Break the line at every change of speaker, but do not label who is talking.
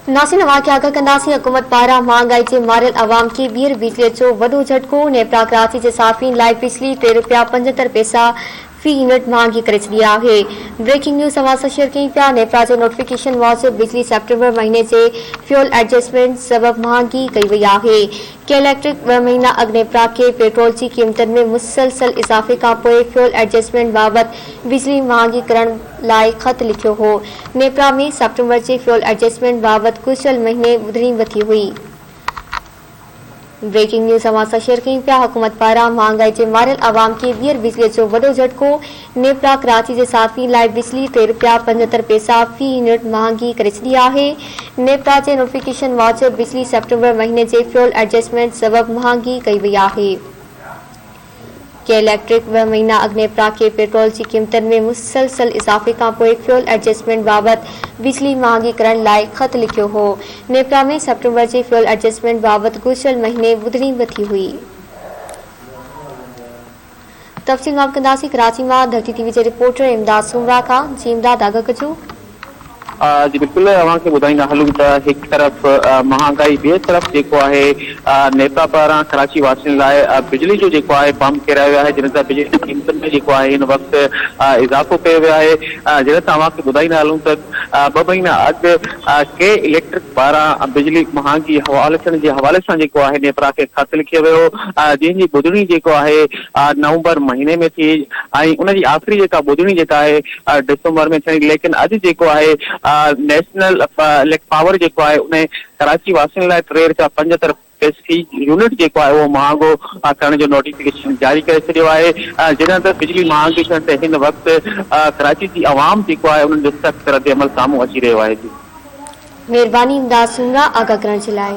नासिन वाक़िया आगाह कंदासीं। हुकूमत पारां महांगाई जे मारियल अवाम खे ॿीहर बिजलीअ जो वॾो झटको। नेप्रा कराची जे साफ़िन लाइ बिजली ₹3.75 फी यूनिट महांगी करे छॾी आहे। ब्रेकिंग न्यूज़ समाचार शेयर कयूं पिया। नेप्रा जे नोटिफिकेशन मूजिब बिजली सेप्टेम्बर महीने जे फ्यूल एडजस्टमेंट सबबि महांगी कई वई आहे। के इलेक्ट्रिक 2 महीना अॻु नेप्रा खे पेट्रोल जी क़ीमतुनि में मुसलसल इज़ाफ़े खां पोइ फ्यूल एडजस्टमेंट बाबति बिजली महांगी करण लाइ ख़त लिखियो हो। नेप्रा में सेप्टेम्बर जे फ्यूल एडजस्टमेंट बाबति गुज़िरियल महीने ॿुधणी वरिती हुई। ब्रेकिंग न्यूज़ समाचार शेयर कयूं पिया। हुकूमत पारां महांगाई जे मारियल अवाम खे ॿीहर बिजलीअ जो वॾो झटको। नेप्रा कराची जे साफ़िन लाइ बिजली ₹3.75 फी यूनिट महांगी करे छॾी आहे। नेप्रा जे नोटिफिकेशन मूजिब बिजली सेप्टेम्बर महीने जे फ्यूल एडजस्टमेंट सबबि महांगी कई वई आहे। के इलेक्ट्रिक 2 महीना अॻु नेप्रा खे पेट्रोल जी क़ीमतुनि में मुसलसल इज़ाफ़े खां पोइ फ्यूल एडजस्टमेंट बाबति बिजली महांगी करण लाइ ख़त लिखियो हो। नेप्रा में सेप्टेम्बर जे फ्यूल एडजस्टमेंट बाबति गुज़िरियल महीने ॿुधणी वरिती हुई। तफ़सील मालूम कंदासीं कराची मां धरती टीवी जे रिपोर्टर इमदाद सुमरा खां। जी इमदाद आगाह कजो।
जी बिल्कुल अवांखे ॿुधाईंदा हलूं त हिकु तरफ़ महांगाई, ॿिए तरफ़ जेको आहे नेप्रा पारां कराची वासियुनि लाइ बिजली जो जेको आहे बम किरायो आहे, जिन सां बिजली जी क़ीमतुनि में जेको आहे हिन वक़्तु इज़ाफ़ो कयो वियो आहे। जॾहिं त अवांखे ॿुधाईंदा हलूं त 2 महीना अॻु के इलेक्ट्रिक पारां बिजली महांगी हवाले थियण जे हवाले सां जेको आहे नेप्रा खे ख़त लिखियो वियो, जंहिंजी ॿुधणी जेको आहे नवंबर महीने में थी ऐं उनजी आख़िरी जेका ॿुधणी जेका आहे डिसंबर में थियणी। लेकिन अॼु जेको आहे नेशनल पावर जेको आहे उन कराची वासियुनि लाइ ₹3.75 फी यूनिट जेको आहे उहो महांगो करण जो नोटिफिकेशन जारी करे छॾियो आहे। जॾहिं त बिजली महांगी थियण ते हिन वक़्तु कराची जी आवाम जेको आहे उन्हनि जो सख़्तु रद्द अमल साम्हूं अची रहियो आहे।
महिरबानी इमदाद सुमरा आगाह करण जे लाइ।